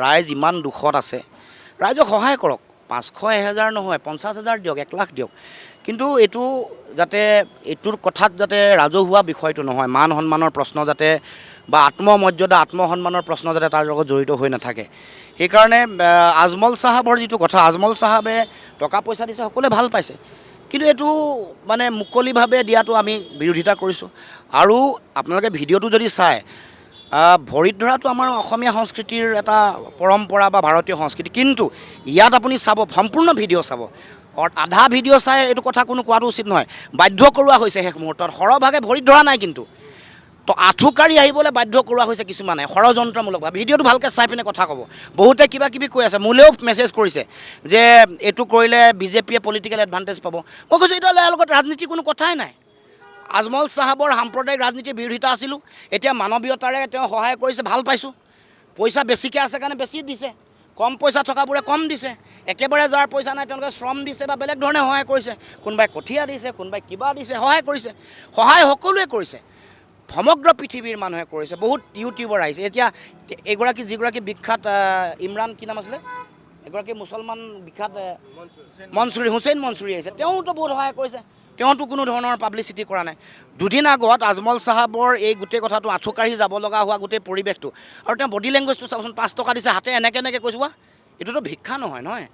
ৰাইজ ইমান দুখত আছে, ৰাইজক সহায় কৰক। 500-1000 নহয়, 50,000 দিয়ক, 1 লাখ দিয়ক। কিন্তু এইটো যাতে এইটোৰ কথাত যাতে ৰাজহুৱা বিষয়টো নহয়, মান সন্মানৰ প্ৰশ্ন যাতে বা আত্মমৰ্যাদা আত্মসন্মানৰ প্ৰশ্ন যাতে তাৰ লগত জড়িত হৈ নাথাকে। সেইকাৰণে আজমল চাহাবৰ যিটো কথা, আজমল চাহাবে টকা পইচা দিছে, সকলোৱে ভাল পাইছে, কিন্তু এইটো মানে মুকলিভাৱে দিয়াটো আমি বিৰোধিতা কৰিছোঁ। আৰু আপোনালোকে ভিডিঅ'টো যদি চায়, ভৰিত ধৰাটো আমাৰ অসমীয়া সংস্কৃতিৰ এটা পৰম্পৰা বা ভাৰতীয় সংস্কৃতি, কিন্তু ইয়াত আপুনি চাব, সম্পূৰ্ণ ভিডিঅ' চাব, আধা ভিডিঅ' চাই এইটো কথা কোনো কোৱাটো উচিত নহয়। বাধ্য কৰোৱা হৈছে শেষ মুহূৰ্তত, সৰহভাগে ভৰিত ধৰা নাই, কিন্তু তো আঁঠুকাঢ়ি আহিবলৈ বাধ্য কৰোৱা হৈছে কিছুমানে ষড়যন্ত্ৰমূলকভাৱে। ভিডিঅ'টো ভালকৈ চাই পিনে কথা ক'ব। বহুতে কিবা কিবি কৈ আছে, মোলৈও মেছেজ কৰিছে যে এইটো কৰিলে বিজেপিয়ে পলিটিকেল এডভান্টেজ পাব। মই কৈছোঁ এইটো ইয়াৰ লগত ৰাজনীতিৰ কোনো কথাই নাই। আজমল চাহাবৰ সাম্প্ৰদায়িক ৰাজনীতিৰ বিৰোধিতা আছিলোঁ, এতিয়া মানৱীয়তাৰে তেওঁ সহায় কৰিছে, ভাল পাইছোঁ। পইচা বেছিকৈ আছে কাৰণে বেছি দিছে, কম পইচা থকাবোৰে কম দিছে, একেবাৰে যাৰ পইচা নাই তেওঁলোকে শ্ৰম দিছে বা বেলেগ ধৰণে সহায় কৰিছে, কোনোবাই কঠীয়া দিছে, কোনোবাই কিবা দিছে, সহায় কৰিছে। সহায় সকলোৱে কৰিছে, সমগ্ৰ পৃথিৱীৰ মানুহে কৰিছে। বহুত ইউটিউবাৰ আহিছে। এতিয়া যিগৰাকী বিখ্যাত ইমৰান কি নাম আছিলে, এগৰাকী মুছলমান বিখ্যাত হুছেইন মনচুৰী আহিছে, তেওঁতো বহুত সহায় কৰিছে, তেওঁতো কোনো ধৰণৰ পাব্লিচিটি কৰা নাই। দুদিন আগত আজমল চাহাবৰ এই গোটেই কথাটো আঁঠুকাঢ়ি যাব লগা হোৱা গোটেই পৰিৱেশটো, আৰু তেওঁ বডি লেংগুৱেজটো চাবচোন, 5 টকা দিছে, হাতে এনেকৈ কৈছোঁ, এইটোতো ভিক্ষা নহয়।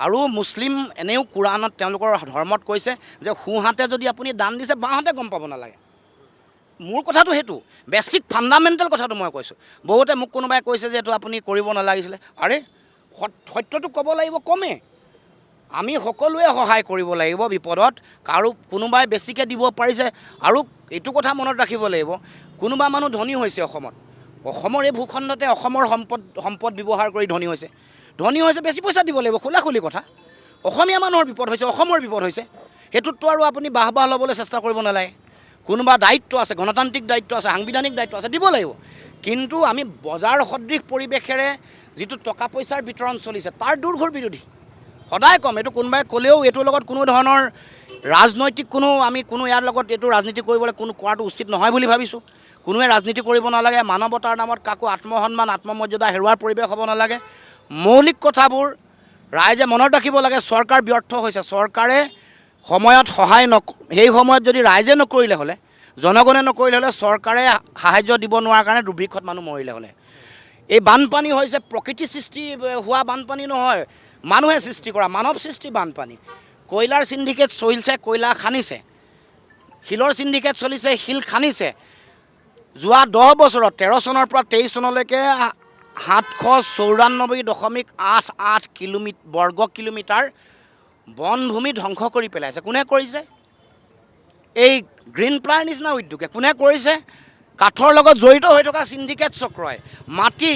আৰু মুছলিম এনেও কোৰাণত তেওঁলোকৰ ধৰ্মত কৈছে যে সোঁহাতে যদি আপুনি দান দিছে, বাওঁহাতে গম পাব নালাগে। মোৰ কথাটো সেইটো বেছিক ফাণ্ডামেণ্টেল কথাটো মই কৈছোঁ। বহুতে মোক কোনোবাই কৈছে যে এইটো আপুনি কৰিব নালাগিছিলে। আৰে সত্যটো ক'ব লাগিব, কমে আমি সকলোৱে সহায় কৰিব লাগিব বিপদত। কাৰো কোনোবাই বেছিকৈ দিব পাৰিছে। আৰু এইটো কথা মনত ৰাখিব লাগিব, কোনোবা মানুহ ধনী হৈছে অসমৰ এই ভূখণ্ডতে অসমৰ সম্পদ ব্যৱহাৰ কৰি ধনী হৈছে, বেছি পইচা দিব লাগিব, খোলাখুলি কথা। অসমীয়া মানুহৰ বিপদ হৈছে, অসমৰ বিপদ হৈছে, সেইটোততো আৰু আপুনি বাহ ল'বলৈ চেষ্টা কৰিব নালাগে। কোনোবা দায়িত্ব আছে, গণতান্ত্ৰিক দায়িত্ব আছে, সাংবিধানিক দায়িত্ব আছে, দিব লাগিব। কিন্তু আমি বজাৰ সদৃশ পৰিৱেশেৰে যিটো টকা পইচাৰ বিতৰণ চলিছে তাৰ দুৰ্ঘৰ বিৰোধী। সদায় কম, এইটো কোনোবাই ক'লেও এইটোৰ লগত কোনো ধৰণৰ ৰাজনৈতিক আমি ইয়াৰ লগত এইটো ৰাজনীতি কৰিবলৈ কৰাটো উচিত নহয় বুলি ভাবিছোঁ। কোনোৱে ৰাজনীতি কৰিব নালাগে, মানৱতাৰ নামত কাকো আত্মসন্মান আত্মমৰ্যাদা হেৰুৱাৰ পৰিৱেশ হ'ব নালাগে। মৌলিক কথাবোৰ ৰাইজে মনত ৰাখিব লাগে। চৰকাৰ ব্যৰ্থ হৈছে, চৰকাৰে সময়ত সহায় সেই সময়ত যদি ৰাইজে নকৰিলে হ'লে, জনগণে নকৰিলে হ'লে, চৰকাৰে সাহায্য দিব নোৱাৰাৰ কাৰণে দুৰ্ভিক্ষত মানুহ মৰিলে হ'লে। এই বানপানী হৈছে প্ৰকৃতি সৃষ্টি হোৱা বানপানী নহয়, মানুহে সৃষ্টি কৰা মানৱ সৃষ্টি বানপানী। কয়লাৰ চিণ্ডিকেট চলিছে, কয়লা খান্দিছে, শিলৰ চিণ্ডিকেট চলিছে, শিল খান্দিছে। যোৱা 10 বছৰত 13 চনৰ পৰা 23 চনলৈকে 794.88 বৰ্গ কিলোমিটাৰ বনভূমি ধ্বংস কৰি পেলাইছে। কোনে কৰিছে? এই গ্ৰীণ প্লাৰ নিচিনা উদ্যোগে। কোনে কৰিছে? কাঠৰ লগত জড়িত হৈ থকা চিণ্ডিকেট চক্ৰই। মাটি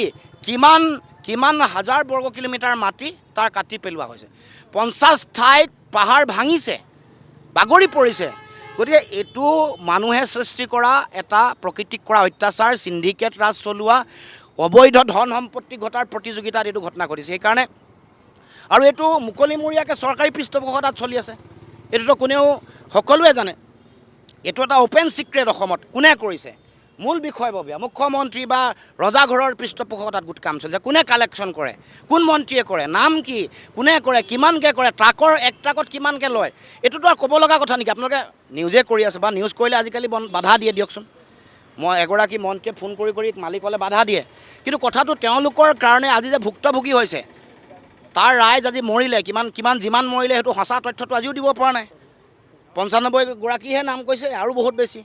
কিমান হাজাৰ বৰ্গ কিলোমিটাৰ মাটি তাৰ কাটি পেলোৱা হৈছে। 50 ঠাইত পাহাৰ ভাঙিছে, বাগৰি পৰিছে। গতিকে এইটো মানুহে সৃষ্টি কৰা এটা প্ৰকৃতিক কৰা অত্যাচাৰ, চিণ্ডিকেট ৰাজ চলোৱা, অবৈধ ধন সম্পত্তি ঘটাৰ প্ৰতিযোগিতাত এইটো ঘটনা ঘটিছে। সেইকাৰণে আৰু এইটো মুকলিমূৰীয়াকৈ চৰকাৰী পৃষ্ঠপোষকতাত চলি আছে। এইটোতো সকলোৱে জানে, এইটো এটা অ'পেন ছিক্ৰেট। অসমত কোনে কৰিছে? মূল বিষয়ববীয়া মুখ্যমন্ত্ৰী বা ৰজাঘৰৰ পৃষ্ঠপোষকতাত গোট কাম চলিছে। কোনে কালেকশ্যন কৰে, কোন মন্ত্ৰীয়ে কৰে, নাম কি, কোনে কৰে, কিমানকৈ কৰে, এক ট্ৰাকত কিমানকৈ লয়, এইটোতো আৰু ক'ব লগা কথা নেকি? আপোনালোকে নিউজে কৰি আছে, বা নিউজ কৰিলে আজিকালি বাধা দিয়ে দিয়কচোন। এগৰাকী মন্ত্ৰীয়ে ফোন কৰি মালিকলৈ বাধা দিয়ে, কিন্তু কথাটো তেওঁলোকৰ কাৰণে আজি যে ভুক্তভোগী হৈছে, তাৰ ৰাইজ আজি মৰিলে, যিমান মৰিলে সেইটো সঁচা তথ্যটো আজিও দিব পৰা নাই। 95 গৰাকীহে নাম কৈছে, আৰু বহুত বেছি।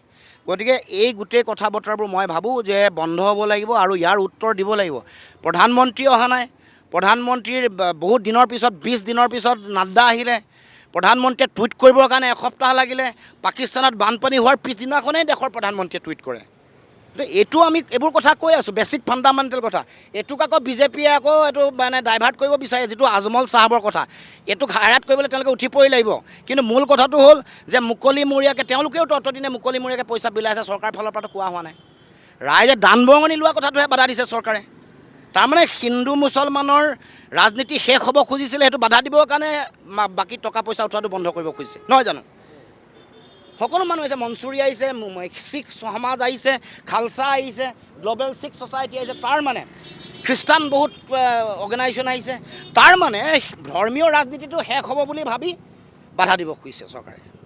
গতিকে এই গোটেই কথা বতৰাবোৰ মই ভাবোঁ যে বন্ধ হ'ব লাগিব, আৰু ইয়াৰ উত্তৰ দিব লাগিব। প্ৰধানমন্ত্ৰী অহা নাই, প্ৰধানমন্ত্ৰীৰ বহুত দিনৰ পিছত 20 দিনৰ পিছত নাড্ডা আহিলে, প্ৰধানমন্ত্ৰীয়ে টুইট কৰিবৰ কাৰণে এসপ্তাহ লাগিলে। পাকিস্তানত বানপানী হোৱাৰ পিছদিনাখনেই দেশৰ প্ৰধানমন্ত্ৰীয়ে টুইট কৰে। এইটো আমি এইবোৰ কথা কৈ আছোঁ, বেছিক ফাণ্ডামেণ্টেল কথা। এইটোক আকৌ বিজেপিয়ে এইটো ডাইভাৰ্ট কৰিব বিচাৰে, যিটো আজমল চাহাবৰ কথা। এইটোক হাইৰাইট কৰিবলৈ তেওঁলোকে উঠি পৰি লাগিব। কিন্তু মূল কথাটো হ'ল যে মুকলিমূৰীয়াকৈ তেওঁলোকেও ততদিনে মুকলিমূৰীয়াকৈ পইচা বিলাইছে, চৰকাৰৰ ফালৰ পৰাতো কোৱা হোৱা নাই। ৰাইজে দান বৰঙণি লোৱা কথাটোহে বাধা দিছে চৰকাৰে। তাৰমানে হিন্দু মুছলমানৰ ৰাজনীতি শেষ হ'ব খুজিছিলে, সেইটো বাধা দিবৰ কাৰণে বাকী টকা পইচা উঠোৱাটো বন্ধ কৰিব খুজিছে, নহয় জানো? সকলো মানুহ আহিছে, মনচুৰী আহিছে, শিখ সমাজ আহিছে, খালচা আহিছে, গ্ল'বেল শিখ ছ'চাইটি আহিছে। তাৰ মানে খ্ৰীষ্টান বহুত অৰ্গেনাইজেশ্যন আহিছে তাৰ মানে ধৰ্মীয় ৰাজনীতিটো শেষ হ'ব বুলি ভাবি বাধা দিব খুজিছে চৰকাৰে